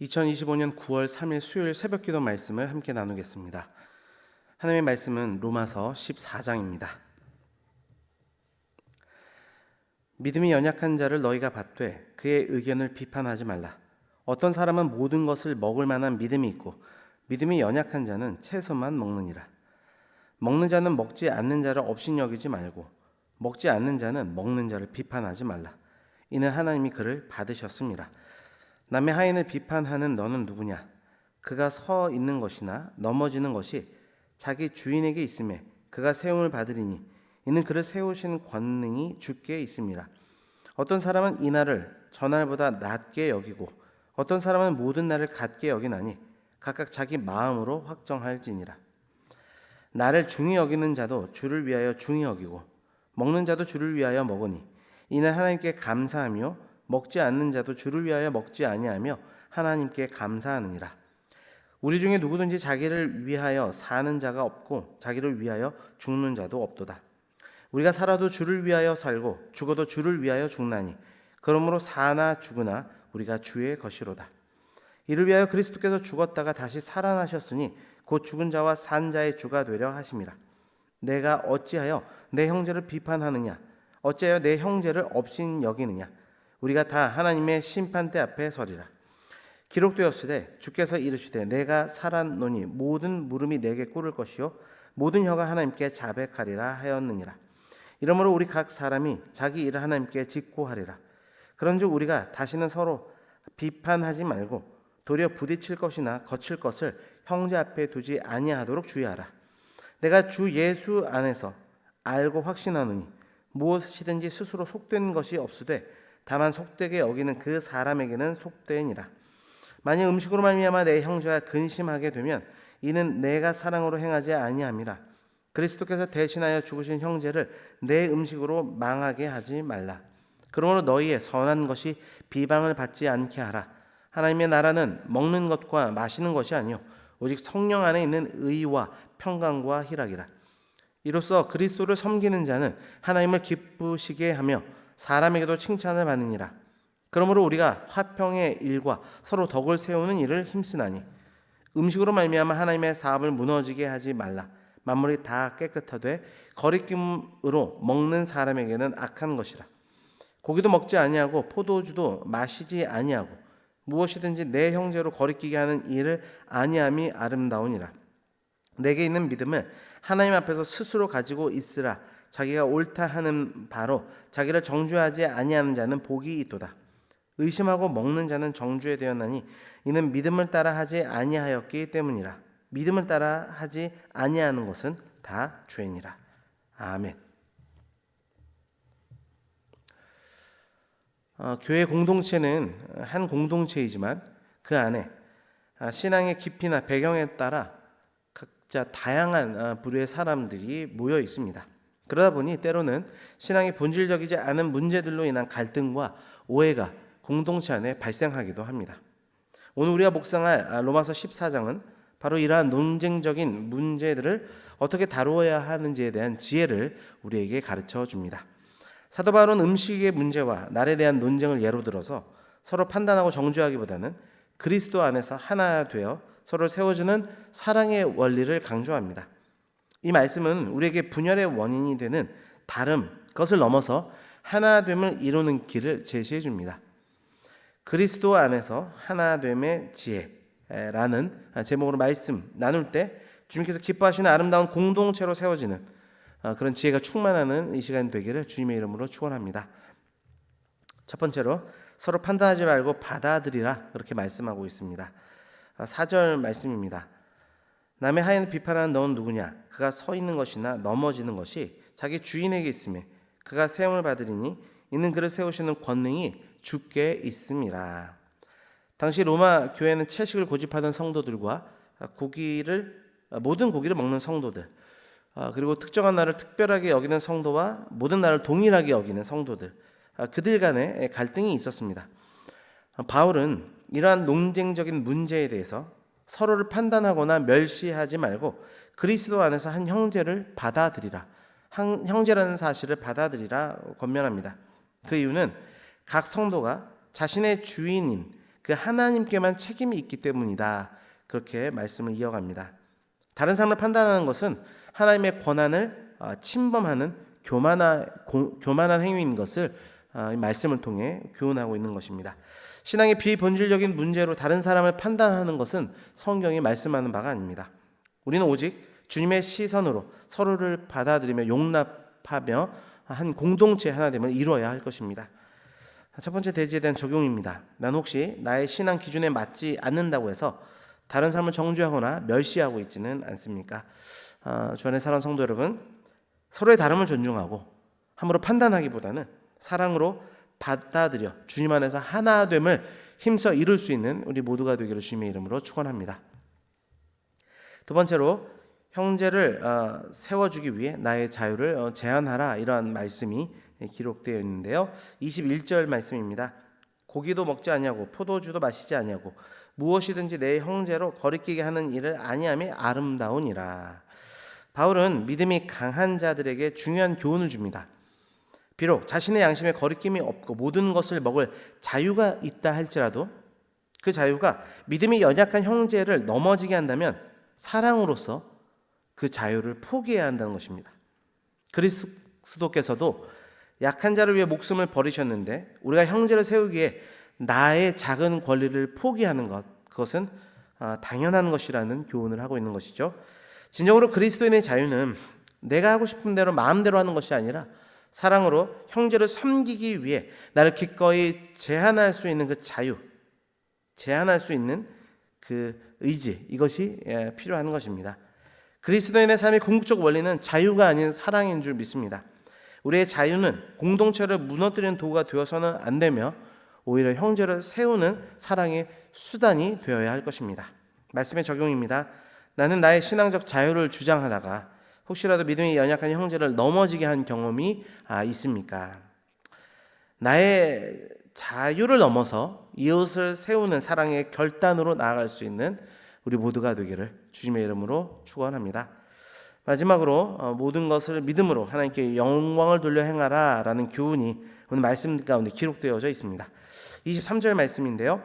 2025년 9월 3일 수요일 새벽기도 말씀을 함께 나누겠습니다. 하나님의 말씀은 로마서 14장입니다. 믿음이 연약한 자를 너희가 받되 그의 의견을 비판하지 말라. 어떤 사람은 모든 것을 먹을 만한 믿음이 있고 믿음이 연약한 자는 채소만 먹느니라. 먹는 자는 먹지 않는 자를 업신여기지 말고 먹지 않는 자는 먹는 자를 비판하지 말라. 이는 하나님이 그를 받으셨습니다. 남의 하인을 비판하는 너는 누구냐? 그가 서 있는 것이나 넘어지는 것이 자기 주인에게 있음에 그가 세움을 받으리니 이는 그를 세우신 권능이 주께 있습니다. 어떤 사람은 이 날을 전날보다 낮게 여기고 어떤 사람은 모든 날을 같게 여기나니 각각 자기 마음으로 확정할지니라. 나를 중히 여기는 자도 주를 위하여 중히 여기고 먹는 자도 주를 위하여 먹으니 이는 하나님께 감사하며 먹지 않는 자도 주를 위하여 먹지 아니하며 하나님께 감사하느니라. 우리 중에 누구든지 자기를 위하여 사는 자가 없고 자기를 위하여 죽는 자도 없도다. 우리가 살아도 주를 위하여 살고 죽어도 주를 위하여 죽나니 그러므로 사나 죽으나 우리가 주의 것이로다. 이를 위하여 그리스도께서 죽었다가 다시 살아나셨으니 곧 죽은 자와 산 자의 주가 되려 하심이라. 내가 어찌하여 내 형제를 비판하느냐? 어찌하여 내 형제를 업신 여기느냐? 우리가 다 하나님의 심판대 앞에 서리라. 기록되었으되 주께서 이르시되 내가 살았노니 모든 물음이 내게 꿇을 것이요 모든 혀가 하나님께 자백하리라 하였느니라. 이러므로 우리 각 사람이 자기 일을 하나님께 짓고 하리라. 그런즉 우리가 다시는 서로 비판하지 말고 도리어 부딪힐 것이나 거칠 것을 형제 앞에 두지 아니하도록 주의하라. 내가 주 예수 안에서 알고 확신하노니 무엇이든지 스스로 속된 것이 없으되 다만 속되게 여기는 그 사람에게는 속되니라. 만일 음식으로 말미암아 내 형제가 근심하게 되면 이는 내가 사랑으로 행하지 아니함이라. 그리스도께서 대신하여 죽으신 형제를 내 음식으로 망하게 하지 말라. 그러므로 너희의 선한 것이 비방을 받지 않게 하라. 하나님의 나라는 먹는 것과 마시는 것이 아니요 오직 성령 안에 있는 의와 평강과 희락이라. 이로써 그리스도를 섬기는 자는 하나님을 기쁘시게 하며 사람에게도 칭찬을 받느니라. 그러므로 우리가 화평의 일과 서로 덕을 세우는 일을 힘쓰나니 음식으로 말미암아 하나님의 사업을 무너지게 하지 말라. 만물이 다 깨끗하되 거리낌으로 먹는 사람에게는 악한 것이라. 고기도 먹지 아니하고 포도주도 마시지 아니하고 무엇이든지 내 형제로 거리끼게 하는 일을 아니함이 아름다우니라. 내게 있는 믿음을 하나님 앞에서 스스로 가지고 있으라. 자기가 옳다 하는 바로 자기를 정죄하지 아니하는 자는 복이 있도다. 의심하고 먹는 자는 정죄 되었나니 이는 믿음을 따라 하지 아니하였기 때문이라. 믿음을 따라 하지 아니하는 것은 다 죄니라. 아멘. 교회 공동체는 한 공동체이지만 그 안에 신앙의 깊이나 배경에 따라 각자 다양한 부류의 사람들이 모여 있습니다. 그러다 보니 때로는 신앙이 본질적이지 않은 문제들로 인한 갈등과 오해가 공동체 안에 발생하기도 합니다. 오늘 우리가 묵상할 로마서 14장은 바로 이러한 논쟁적인 문제들을 어떻게 다루어야 하는지에 대한 지혜를 우리에게 가르쳐 줍니다. 사도 바울은 음식의 문제와 날에 대한 논쟁을 예로 들어서 서로 판단하고 정죄하기보다는 그리스도 안에서 하나 되어 서로를 세워주는 사랑의 원리를 강조합니다. 이 말씀은 우리에게 분열의 원인이 되는 다름, 그것을 넘어서 하나됨을 이루는 길을 제시해 줍니다. 그리스도 안에서 하나됨의 지혜라는 제목으로 말씀 나눌 때 주님께서 기뻐하시는 아름다운 공동체로 세워지는 그런 지혜가 충만하는 이 시간 되기를 주님의 이름으로 축원합니다. 첫 번째로 서로 판단하지 말고 받아들이라 그렇게 말씀하고 있습니다. 4절 말씀입니다. 남의 하인을 비판하는 너는 누구냐? 그가 서 있는 것이나 넘어지는 것이 자기 주인에게 있음에 그가 세움을 받으리니 이는 그를 세우시는 권능이 주께 있음이라. 당시 로마 교회는 채식을 고집하던 성도들과 모든 고기를 먹는 성도들, 그리고 특정한 날을 특별하게 여기는 성도와 모든 날을 동일하게 여기는 성도들, 그들 간에 갈등이 있었습니다. 바울은 이러한 논쟁적인 문제에 대해서 서로를 판단하거나 멸시하지 말고 그리스도 안에서 한 형제를 받아들이라, 한 형제라는 사실을 받아들이라 권면합니다. 그 이유는 각 성도가 자신의 주인인 그 하나님께만 책임이 있기 때문이다. 그렇게 말씀을 이어갑니다. 다른 사람을 판단하는 것은 하나님의 권한을 침범하는 교만한 행위인 것을 이 말씀을 통해 교훈하고 있는 것입니다. 신앙의 비본질적인 문제로 다른 사람을 판단하는 것은 성경이 말씀하는 바가 아닙니다. 우리는 오직 주님의 시선으로 서로를 받아들이며 용납하며 한 공동체 하나됨을 이루어야 할 것입니다. 첫 번째 대지에 대한 적용입니다. 난 혹시 나의 신앙 기준에 맞지 않는다고 해서 다른 사람을 정죄하거나 멸시하고 있지는 않습니까? 주 안에 사랑하는 성도 여러분, 서로의 다름을 존중하고 함부로 판단하기보다는 사랑으로 받아들여 주님 안에서 하나됨을 힘써 이룰 수 있는 우리 모두가 되기를 주님의 이름으로 축원합니다. 두 번째로 형제를 세워주기 위해 나의 자유를 제한하라, 이러한 말씀이 기록되어 있는데요. 21절 말씀입니다. 고기도 먹지 아니하고 포도주도 마시지 아니하고 무엇이든지 내 형제로 거리끼게 하는 일을 아니함이 아름다우니라. 바울은 믿음이 강한 자들에게 중요한 교훈을 줍니다. 비록 자신의 양심에 거리낌이 없고 모든 것을 먹을 자유가 있다 할지라도 그 자유가 믿음이 연약한 형제를 넘어지게 한다면 사랑으로서 그 자유를 포기해야 한다는 것입니다. 그리스도께서도 약한 자를 위해 목숨을 버리셨는데 우리가 형제를 세우기에 나의 작은 권리를 포기하는 그것은 당연한 것이라는 교훈을 하고 있는 것이죠. 진정으로 그리스도인의 자유는 내가 하고 싶은 대로 마음대로 하는 것이 아니라 사랑으로 형제를 섬기기 위해 나를 기꺼이 제한할 수 있는 그 자유, 제한할 수 있는 그 의지, 이것이 필요한 것입니다. 그리스도인의 삶의 궁극적 원리는 자유가 아닌 사랑인 줄 믿습니다. 우리의 자유는 공동체를 무너뜨리는 도구가 되어서는 안 되며 오히려 형제를 세우는 사랑의 수단이 되어야 할 것입니다. 말씀의 적용입니다. 나는 나의 신앙적 자유를 주장하다가 혹시라도 믿음이 연약한 형제를 넘어지게 한 경험이 있습니까? 나의 자유를 넘어서 이웃을 세우는 사랑의 결단으로 나아갈 수 있는 우리 모두가 되기를 주님의 이름으로 축원합니다. 마지막으로 모든 것을 믿음으로 하나님께 영광을 돌려 행하라 라는 교훈이 오늘 말씀 가운데 기록되어져 있습니다. 23절 말씀인데요.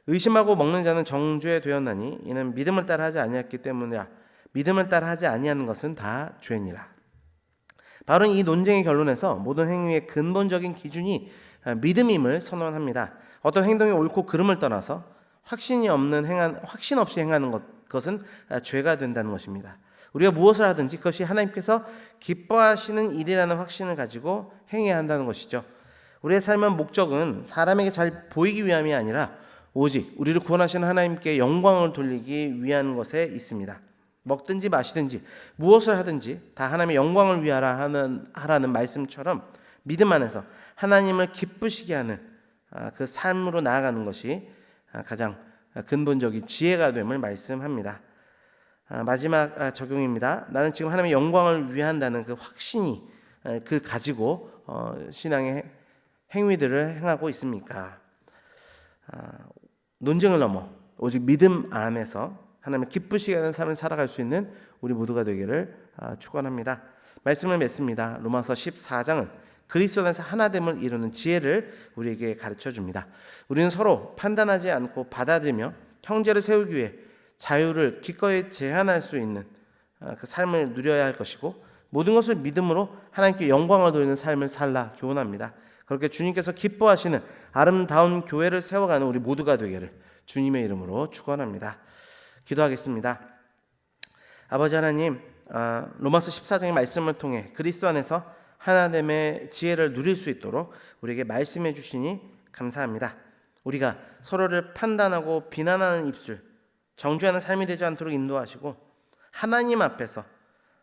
의심하고 먹는 자는 정죄 되었나니 이는 믿음을 따라 하지 아니했기 때문이라. 믿음을 따라 하지 아니하는 것은 다 죄니라. 바울은 이 논쟁의 결론에서 모든 행위의 근본적인 기준이 믿음임을 선언합니다. 어떤 행동이 옳고 그름을 떠나서 확신 없이 행하는 것은 죄가 된다는 것입니다. 우리가 무엇을 하든지 그것이 하나님께서 기뻐하시는 일이라는 확신을 가지고 행해야 한다는 것이죠. 우리의 삶의 목적은 사람에게 잘 보이기 위함이 아니라 오직 우리를 구원하시는 하나님께 영광을 돌리기 위한 것에 있습니다. 먹든지 마시든지 무엇을 하든지 다 하나님의 영광을 위하라 하라는 말씀처럼 믿음 안에서 하나님을 기쁘시게 하는 그 삶으로 나아가는 것이 가장 근본적인 지혜가 됨을 말씀합니다. 마지막 적용입니다. 나는 지금 하나님의 영광을 위한다는 그 확신이 가지고 신앙의 행위들을 행하고 있습니까? 논쟁을 넘어 오직 믿음 안에서 하나님을 기쁘시게 하는 삶을 살아갈 수 있는 우리 모두가 되기를 축원합니다. 말씀을 맺습니다. 로마서 14장은 그리스도 안에서 하나됨을 이루는 지혜를 우리에게 가르쳐 줍니다. 우리는 서로 판단하지 않고 받아들이며 형제를 세우기 위해 자유를 기꺼이 제한할 수 있는 그 삶을 누려야 할 것이고 모든 것을 믿음으로 하나님께 영광을 돌리는 삶을 살라 교훈합니다. 그렇게 주님께서 기뻐하시는 아름다운 교회를 세워가는 우리 모두가 되기를 주님의 이름으로 축원합니다. 기도하겠습니다. 아버지 하나님, 로마서 14장의 말씀을 통해 그리스도 안에서 하나됨의 지혜를 누릴 수 있도록 우리에게 말씀해 주시니 감사합니다. 우리가 서로를 판단하고 비난하는 입술, 정죄하는 삶이 되지 않도록 인도하시고 하나님 앞에서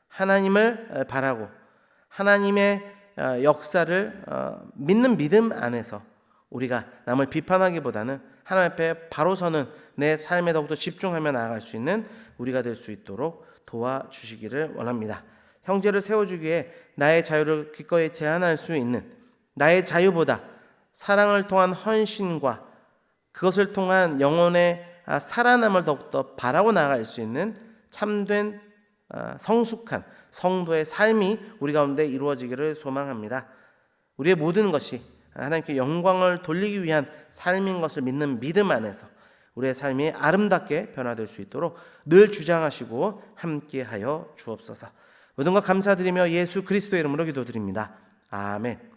하나님을 바라고 하나님의 역사를 믿는 믿음 안에서 우리가 남을 비판하기보다는 하나님 앞에 바로 서는 내 삶에 더욱더 집중하며 나아갈 수 있는 우리가 될 수 있도록 도와주시기를 원합니다. 형제를 세워주기에 나의 자유를 기꺼이 제한할 수 있는 나의 자유보다 사랑을 통한 헌신과 그것을 통한 영혼의 살아남을 더욱더 바라고 나아갈 수 있는 참된 성숙한 성도의 삶이 우리 가운데 이루어지기를 소망합니다. 우리의 모든 것이 하나님께 영광을 돌리기 위한 삶인 것을 믿는 믿음 안에서 우리의 삶이 아름답게 변화될 수 있도록 늘 주장하시고 함께하여 주옵소서. 모든 것 감사드리며 예수 그리스도의 이름으로 기도드립니다. 아멘.